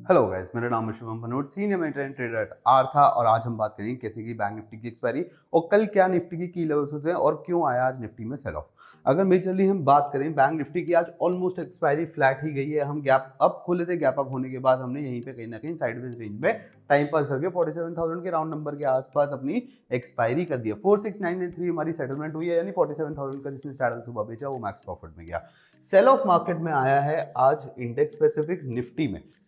Hello guys, मेरा नाम है Shubham Bhanot, senior mentor trader at Artha. और आज हम बात करेंगे कैसे की बैंक निफ्टी की एक्सपायरी और कल क्या निफ्टी की लेवल्स होते हैं और क्यों आया आज निफ्टी में सेल ऑफ। अगर मेजरली हम बात करें बैंक निफ्टी की, आज ऑलमोस्ट एक्सपायरी फ्लैट ही गई है। हम गैप अप खोले थे, गैप अप होने के बाद हमने यहीं पे कहीं ना कहीं साइडवेज रेंज में टाइम पास करके 47,000 के राउंड नंबर के आसपास अपनी एक्सपायरी कर दिया। 46,993 हमारी सेटलमेंट हुई है, यानी 47,000 का जिसने स्टार्टल सुबह बेचा वो मैक्स प्रॉफिट में गया। सेल ऑफ मार्केट में आया है आज इंडेक्स स्पेसिफिक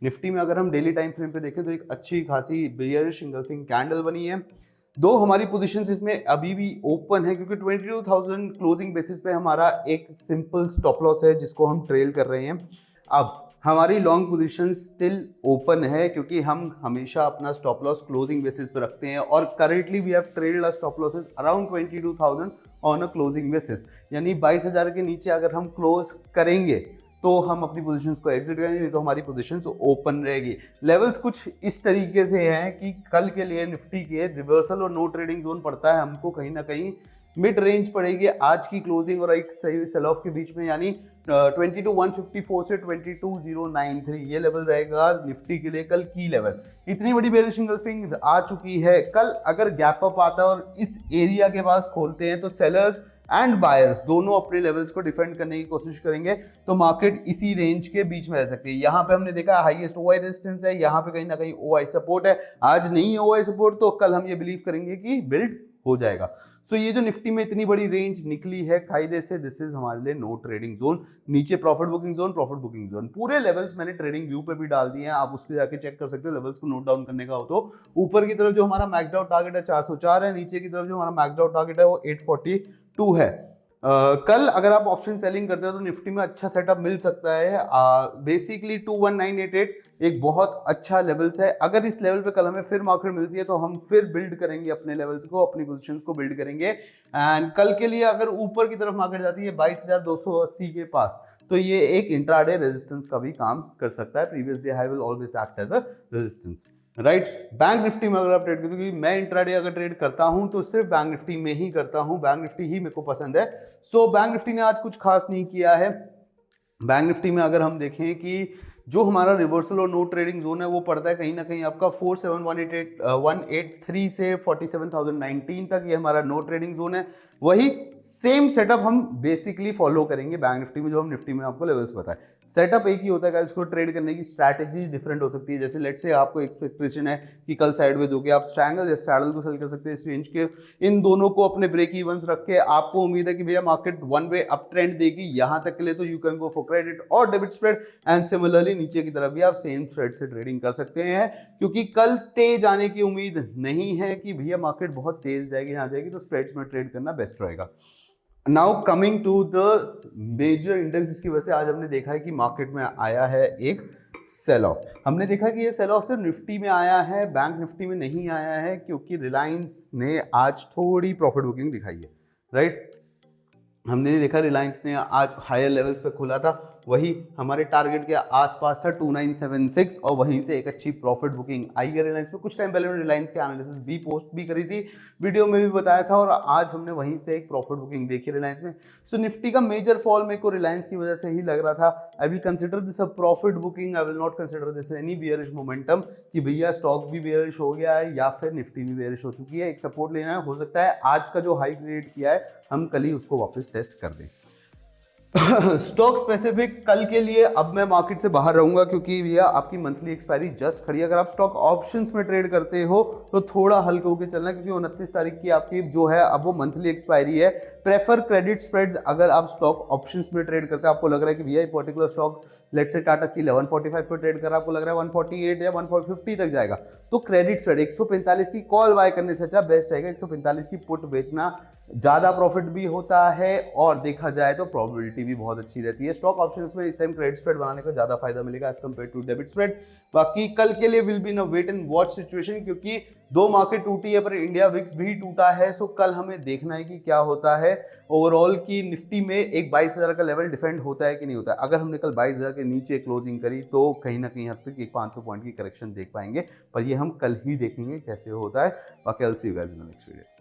निफ्टी में अगर हम डेली टाइम फ्रेम पे देखें तो एक अच्छी खासी बेयरिश इंगल्फिंग कैंडल बनी है। दो हमारी पोजीशंस इसमें अभी भी ओपन है, क्योंकि 22,000 क्लोजिंग बेसिस पे हमारा एक सिंपल स्टॉप लॉस है जिसको हम ट्रेल कर रहे हैं। अब हमारी लॉन्ग पोजीशन स्टिल ओपन है, क्योंकि हम हमेशा अपना स्टॉप लॉस क्लोजिंग बेसिस पे रखते हैं और currently we have trailed a stop losses around 22,000 on a closing basis. यानी 22,000 के नीचे अगर हम क्लोज करेंगे तो हम अपनी पोजीशंस को एग्जिट करेंगे, नहीं तो हमारी पोजीशंस ओपन रहेगी। लेवल्स कुछ इस तरीके से हैं कि कल के लिए निफ्टी के रिवर्सल और नो ट्रेडिंग जोन पड़ता है हमको कहीं ना कहीं मिड रेंज पड़ेगी आज की क्लोजिंग और एक सही सेल ऑफ के बीच में, यानी 22,154 से 22,093 ये लेवल रहेगा निफ्टी के लिए कल की लेवल। इतनी बड़ी बेयरिश इंगल्फिंग आ चुकी है। कल अगर गैप अप आता है और इस एरिया के पास खोलते हैं तो सेलर्स एंड बायर्स दोनों अपने लेवल्स को डिफेंड करने की कोशिश करेंगे, तो मार्केट इसी रेंज के बीच में रह सकती है। यहाँ पे हमने देखा हाईएस्ट ओआई रेजिस्टेंस है, यहाँ पे कहीं ना कहीं ओआई सपोर्ट है। आज नहीं है ओआई सपोर्ट तो कल हम ये बिलीव करेंगे कि बिल्ड हो जाएगा। सो ये जो निफ्टी में इतनी बड़ी रेंज निकली है कायदे से, दिस इज हमारे लिए नो ट्रेडिंग जोन। नीचे प्रॉफिट बुकिंग जोन, पूरे लेवल्स मैंने ट्रेडिंग व्यू पे भी डाल दिए हैं, आप उसके जाके चेक कर सकते हो। लेवल्स को नोट डाउन करने का हो तो ऊपर की तरफ जो हमारा मैक्स आउट टारगेट है 404 है, नीचे की तरफ जो हमारा मैक्स आउट टारगेट है वो 842 है। कल अगर आप ऑप्शन सेलिंग करते हो तो निफ्टी में अच्छा सेटअप मिल सकता है। बेसिकली 21988 एक बहुत अच्छा लेवल्स है। अगर इस लेवल पे कल हमें फिर मार्केट मिलती है तो हम फिर बिल्ड करेंगे अपने लेवल्स को, अपनी पोजीशंस को बिल्ड करेंगे। एंड कल के लिए अगर ऊपर की तरफ मार्केट जाती है 22,280 के पास, तो ये एक इंट्राडे रेजिस्टेंस का भी काम कर सकता है। Previous day high will always act as a resistance, right. Bank Nifty में अगर आप ट्रेड करते हो, क्योंकि मैं इंट्राडे अगर ट्रेड करता हूं तो सिर्फ बैंक निफ्टी में ही करता हूं, बैंक निफ्टी ही मेरे को पसंद है। सो बैंक निफ्टी ने आज कुछ खास नहीं किया है। बैंक निफ्टी में अगर हम देखें कि जो हमारा रिवर्सल और नो ट्रेडिंग जोन है वो पड़ता है कहीं ना कहीं आपका 47,183 से 47,019 तक, ये हमारा नो ट्रेडिंग जोन है। वही सेम सेटअप हम बेसिकली फॉलो करेंगे बैंक निफ्टी में, जो हम निफ्टी में आपको लेवल्स बताए। सेटअप एक ही होता है, इसको ट्रेड करने की स्ट्रैटेजी डिफरेंट हो सकती है। जैसे लेट्स से आपको एक्सपेक्टेशन है कि कल साइडवेज होके आप स्ट्रैंगल या स्ट्रैडल को सेल कर सकते हैं इस रेंज के। इन दोनों को अपने ब्रेक इवंस रख के आपको उम्मीद है कि भैया market one way up trend देगी यहां तक के लिए, तो you can go for credit और डेबिट स्प्रेड। एंड सिमिलरली नीचे की तरफ भी आप सेम स्प्रेड से ट्रेडिंग कर सकते हैं, क्योंकि कल तेज आने की उम्मीद नहीं है कि भैया मार्केट बहुत तेज जाएगी, यहाँ जाएगी, तो स्प्रेड्स में ट्रेड करना बेस्ट रहेगा। Now coming to the major index, जिसकी वजह से आज हमने देखा है कि मार्केट में आया है एक सेल ऑफ। हमने देखा कि ये सेल ऑफ सिर्फ निफ्टी में आया है, बैंक निफ्टी में नहीं आया है, क्योंकि रिलायंस ने आज थोड़ी प्रॉफिट बुकिंग दिखाई है, राइट। हमने देखा रिलायंस ने आज हायर लेवल्स पे खुला था, वही हमारे टारगेट के आसपास था 2976, और वहीं से एक अच्छी प्रॉफिट बुकिंग आई है रिलायंस में। कुछ टाइम पहले मैंने रिलायंस के एनालिसिस भी पोस्ट भी करी थी, वीडियो में भी बताया था, और आज हमने वहीं से एक प्रॉफिट बुकिंग देखी रिलायंस में। सो निफ्टी का मेजर फॉल मेरे को रिलायंस की वजह से ही लग रहा था। I will consider this a profit booking, I will not consider this any bearish momentum कि भैया स्टॉक भी बियरिश हो गया है या फिर निफ्टी भी बियरिश हो चुकी है। एक सपोर्ट लेना है, हो सकता है आज का जो हाई क्रिएट किया है हम कल ही उसको वापस टेस्ट कर दें। स्टॉक स्पेसिफिक कल के लिए अब मैं मार्केट से बाहर रहूंगा, क्योंकि भैया आपकी मंथली एक्सपायरी जस्ट खड़ी है। अगर आप स्टॉक ऑप्शंस में ट्रेड करते हो तो थोड़ा हल्का होकर चलना, क्योंकि 29 तारीख की आपकी जो है अब वो मंथली एक्सपायरी है। प्रेफर क्रेडिट स्प्रेड्स अगर आप स्टॉक ऑप्शंस में ट्रेड करते हैं, आपको लग रहा है कि भैया particular stock let's say Tata steel 145 पर ट्रेड कर रहा है, आपको लग रहा है 148 या 150 तक जाएगा, तो क्रेडिट स्प्रेड 145 की कॉल बाय करने से अच्छा बेस्ट रहेगा 145 की पुट बेचना। ज्यादा प्रॉफिट भी होता है और देखा जाए तो प्रोबेबिलिटी भी बहुत अच्छी रहती है। स्टॉक ऑप्शंस में इस टाइम क्रेडिट स्प्रेड बनाने का ज्यादा फायदा मिलेगा as compare to debit spread. बाकी कल के लिए will be in a wait and watch situation, क्योंकि दो मार्केट टूटी है पर इंडिया विक्स भी टूटा है। सो कल हमें देखना है कि क्या होता है ओवरऑल की निफ्टी में एक 22,000 का लेवल डिफेंड होता है कि नहीं होता है। अगर हमने कल 22,000 के नीचे क्लोजिंग करी तो कहीं ना कहीं हद तक एक 500 पॉइंट की करेक्शन देख पाएंगे, पर ये हम कल ही देखेंगे कैसे होता है। बाकी I'll see you guys in the next video.